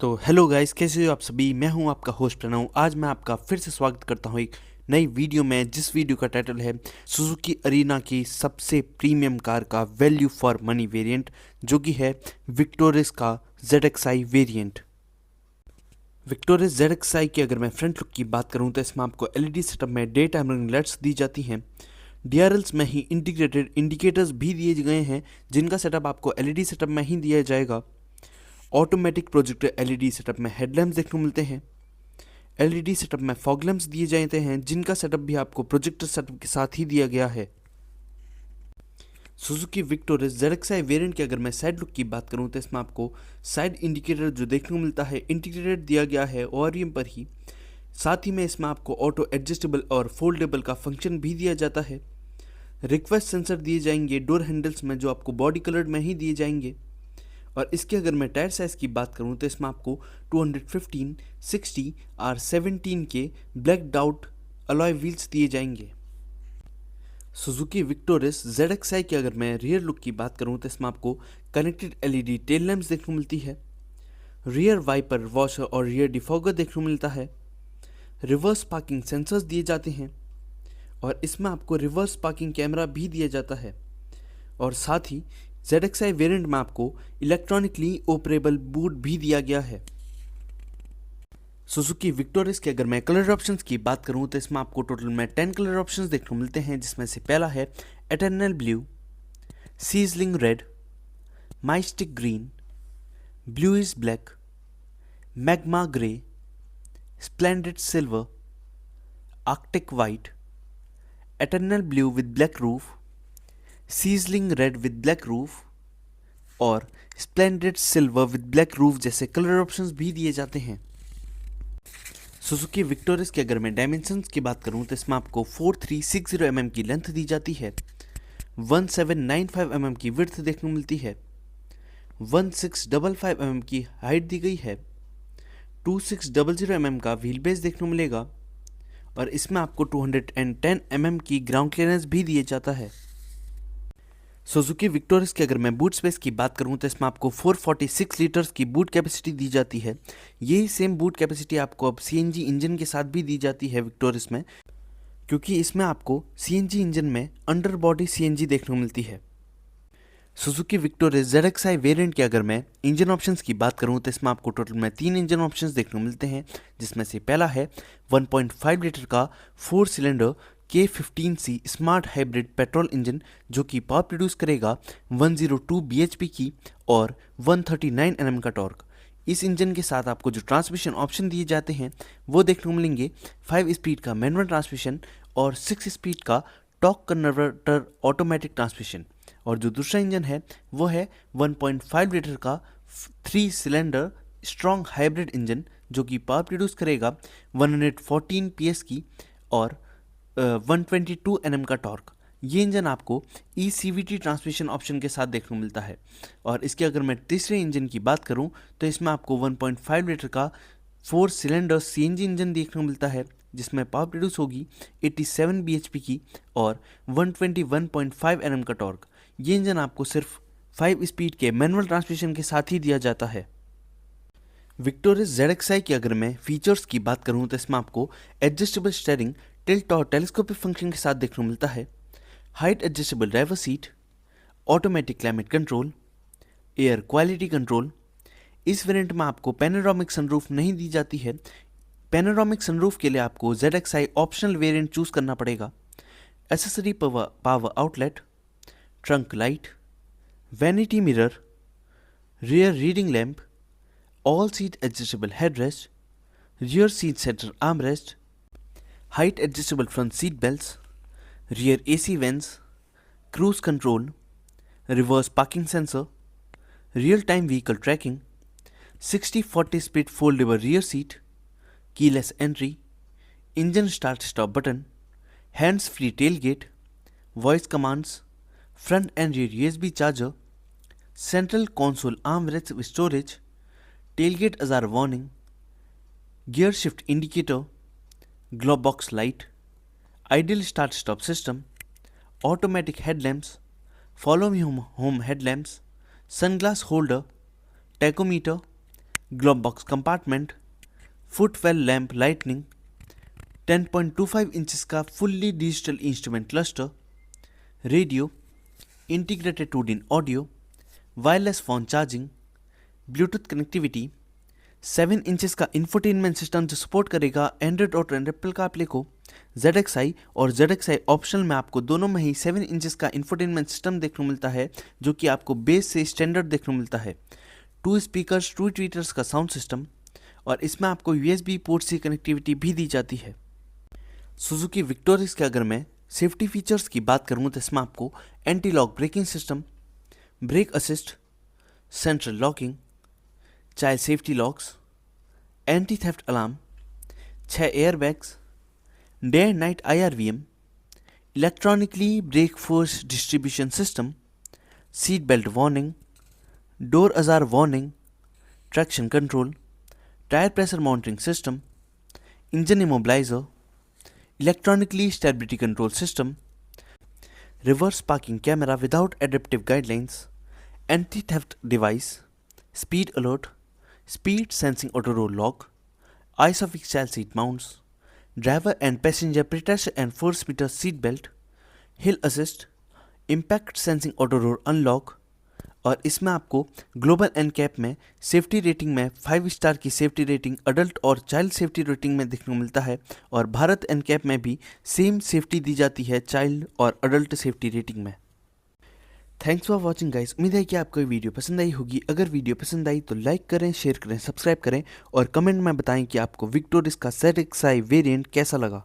तो hello guys, कैसे हो आप सभी। मैं हूं आपका होस्ट प्रणव। आज मैं आपका फिर से स्वागत करता हूं एक नई वीडियो में, जिस वीडियो का टाइटल है सुजुकी अरीना की सबसे प्रीमियम कार का वैल्यू फॉर मनी वेरिएंट, जो कि है विक्टोरिस का ZXi वेरिएंट। विक्टोरिस ZXi की अगर मैं फ्रंट लुक की बात करूं तो इसमें आपको LED सेटअप में डे टाइम रनिंग लाइट्स दी जाती हैं। DRLs में ही इंटीग्रेटेड इंडिकेटर्स भी दिए गए हैं, जिनका सेटअप आपको LED सेटअप में ही दिया जाएगा। ऑटोमेटिक प्रोजेक्टर LED सेटअप में हेडलैम्प्स देखने को मिलते हैं। LED सेटअप में फॉग लैम्प्स दिए जाते हैं, जिनका सेटअप भी आपको प्रोजेक्टर सेटअप के साथ ही दिया गया है। सुजुकी विक्टोरिस ZXi वेरिएंट की अगर मैं साइड लुक की बात करूं तो इसमें आपको साइड इंडिकेटर जो देखने को मिलता है इंटीग्रेटेड दिया गया है ORVM पर ही। साथ ही में इसमें आपको ऑटो एडजस्टेबल और फोल्डेबल का फंक्शन भी दिया जाता है। रिक्वेस्ट सेंसर दिए जाएंगे डोर हैंडल्स में, जो आपको बॉडी कलर्ड में ही दिए जाएंगे। और इसके अगर मैं टायर साइज़ की बात करूं तो इसमें आपको 215, 60 और 17 के ब्लैक डाउट अलॉय व्हील्स दिए जाएंगे। सुजुकी विक्टोरिस ZXi की अगर मैं रियर लुक की बात करूं तो इसमें आपको कनेक्टेड LED टेल लैम्प्स देखने को मिलती है। रियर वाइपर वॉशर और रियर डिफॉगर देखने को मिलता है। रिवर्स पार्किंग सेंसर्स दिए जाते हैं और इसमें आपको रिवर्स पार्किंग कैमरा भी दिया जाता है। और साथ ही ZXi वेरिएंट में आपको इलेक्ट्रॉनिकली ऑपरेबल बूट भी दिया गया है। सुजुकी विक्टोरिस के अगर मैं कलर ऑप्शंस की बात करूं तो इसमें आपको टोटल में 10 कलर ऑप्शंस देखने को मिलते हैं, जिसमें से पहला है eternal blue, sizzling red, mystic green, bluish black, magma grey, splendid silver, arctic white, eternal blue with black roof, sizzling red with black roof और splendid silver with black roof जैसे कलर ऑप्शंस भी दिए जाते हैं। Suzuki Victoris के अगर मैं dimensions की बात करूं तो इसमें आपको 4360 mm की लेंथ दी जाती है, 1795 mm की विड्थ देखने को मिलती है, 1655 mm की हाइट दी गई है, 2600 mm का व्हील बेस देखने को मिलेगा और इसमें आपको 210 mm की ग्राउंड क्लियरेंस भी दिया जाता है। सुजुकी विक्टोरिस की अगर मैं बूट स्पेस की बात करूं तो इसमें आपको 446 लीटर्स की बूट कैपेसिटी दी जाती है। यही सेम बूट कैपेसिटी आपको अब CNG इंजन के साथ भी दी जाती है विक्टोरिस में, क्योंकि इसमें आपको CNG इंजन में अंडर बॉडी CNG देखने को मिलती है। सुजुकी विक्टोरिस ZXi वेरिएंट की अगर मैं इंजन ऑप्शंस की बात करूं तो इसमें आपको टोटल में 3 इंजन ऑप्शंस देखने को मिलते हैं, जिसमें से पहला है 1.5 लीटर का 4 cylinder K15C smart hybrid petrol engine, जो कि पावर प्रोड्यूस करेगा 102 bhp की और 139 Nm का टॉर्क। इस इंजन के साथ आपको जो ट्रांसमिशन ऑप्शन दिए जाते हैं वो देखने को मिलेंगे 5 स्पीड का मैनुअल ट्रांसमिशन और 6 स्पीड का टॉर्क कन्वर्टर ऑटोमेटिक ट्रांसमिशन। और जो दूसरा इंजन है वो है 1.5 लीटर का 3 सिलेंडर स्ट्रॉन्ग हाइब्रिड इंजन, जो कि पावर प्रोड्यूस करेगा 114 PS की और 122 Nm का टॉर्क। ये इंजन आपको ECVT ट्रांसमिशन ऑप्शन के साथ देखने को मिलता है। और इसके अगर मैं तीसरे इंजन की बात करूं तो इसमें आपको 1.5 लीटर का 4 सिलेंडर CNG इंजन देखने को मिलता है, जिसमें पावर प्रोड्यूस होगी 87 bhp की और 121.5 Nm का टॉर्क। ये इंजन आपको सिर्फ 5 स्पीड के मैनुअल ट्रांसमिशन के साथ ही दिया जाता है। विक्टोरिस ZXi की अगर मैं फीचर्स की बात करूं तो इसमें आपको एडजस्टेबल स्टीयरिंग, टिल्ट और टेलीस्कोपिक फंक्शन के साथ देखने को मिलता है, height adjustable driver seat, automatic climate control, air quality control. इस वेरिएंट में आपको पैनोरामिक सनरूफ नहीं दी जाती है। पैनोरामिक सनरूफ के लिए आपको ZXi ऑप्शनल वेरिएंट चूज करना पड़ेगा। Accessory power outlet, trunk light, vanity mirror, rear reading lamp, all seat adjustable headrest, rear seat centre armrest, height adjustable front seat belts, rear AC vents, cruise control, reverse parking sensor, real time vehicle tracking, 60/40 split foldable rear seat, keyless entry, engine start stop button, hands free tailgate, voice commands, front and rear USB charger, central console armrest with storage, tailgate hazard warning, gear shift indicator, glove box light, ideal start stop system, automatic headlamps, follow me home headlamps, sunglass holder, tachometer, glove box compartment, footwell lamp lightning, 10.25 inches का fully digital instrument cluster, radio, integrated 2D audio, wireless phone charging, Bluetooth connectivity, 7 inches का infotainment system जो support करेगा Android Auto and Apple CarPlay को, ZXi और ZXi optional में आपको दोनों में ही 7 इंचेस का इंफोटेनमेंट सिस्टम देखने को मिलता है, जो कि आपको बेस से स्टैंडर्ड देखने को मिलता है। 2 स्पीकर्स, 2 ट्वीटर्स का साउंड सिस्टम, और इसमें आपको USB पोर्ट से कनेक्टिविटी भी दी जाती है। सुजुकी विक्टोरिस के अगर मैं सेफ्टी फीचर्स की बात करूँ तो इसमें आपको anti lock braking system, brake assist, central locking, child safety locks, anti theft alarm, 6 airbags, day and night IRVM, electronically brake force distribution system, seat belt warning, door ajar warning, traction control, tyre pressure monitoring system, engine immobiliser, electronically stability control system, reverse parking camera without adaptive guidelines, anti theft device, speed alert, speed sensing auto roll lock, isofix child seat mounts, driver and passenger protection and 4 metre seat belt, hill assist, impact sensing auto roll unlock, और इसमें आपको global NCAP में safety rating में 5 star की safety rating adult और child safety rating में देखने को मिलता है, और भारत एनकैप में भी सेम सेफ्टी दी जाती है चाइल्ड और अडल्ट सेफ्टी रेटिंग में। Thanks for watching guys. उम्मीद है कि आपको ये वीडियो पसंद आई होगी। अगर वीडियो पसंद आई तो लाइक करें, शेयर करें, सब्सक्राइब करें और कमेंट में बताएं कि आपको विक्टोरिस का ZXi वेरिएंट कैसा लगा।